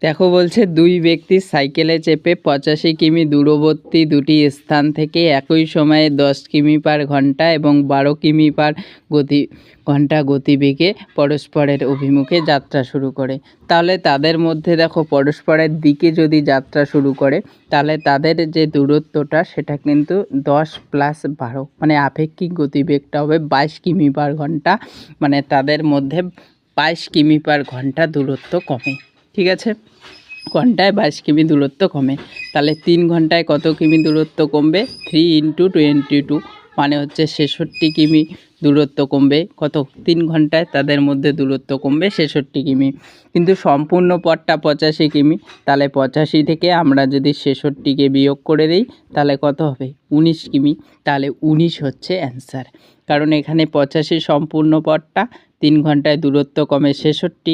দেখো বলছে দুই ব্যক্তি সাইকেলে চেপে 85 কিমি দূরবর্তী দুটি স্থান থেকে একই সময়ে 10 কিমি পার ঘন্টা এবং 12 কিমি পার ঘন্টা গতিবেগে পরস্পরের অভিমুখে যাত্রা শুরু করে। তাহলে তাদের মধ্যে দেখো পরস্পরের দিকে যদি যাত্রা শুরু করে তাহলে তাদের যে দূরত্বটা সেটা কিন্তু 10 + 12 মানে আপেক্ষিক গতিবেগটা হবে 22 কিমি পার ঘন্টা, মানে তাদের মধ্যে 22 কিমি পার ঘন্টা দূরত্ব কমে। ঠিক আছে, ঘন্টায় 22 কিমি দূরত্ব কমে। তাহলে 3 ঘন্টায় কত কিমি দূরত্ব কমবে? 3 × 22 মানে হচ্ছে 66 কিমি দূরত্ব কমবে। কত? 3 ঘন্টায় তাদের মধ্যে দূরত্ব কমবে 66 কিমি। কিন্তু সম্পূর্ণ পথটা 85 কিমি, তাহলে 85 থেকে আমরা যদি 66কে বিয়োগ করে দিই তাহলে কত হবে? 19 কিমি। তাহলে 19 হচ্ছে অ্যান্সার, কারণ এখানে 85 সম্পূর্ণ পথটা, 3 ঘন্টায় দূরত্ব কমে 66।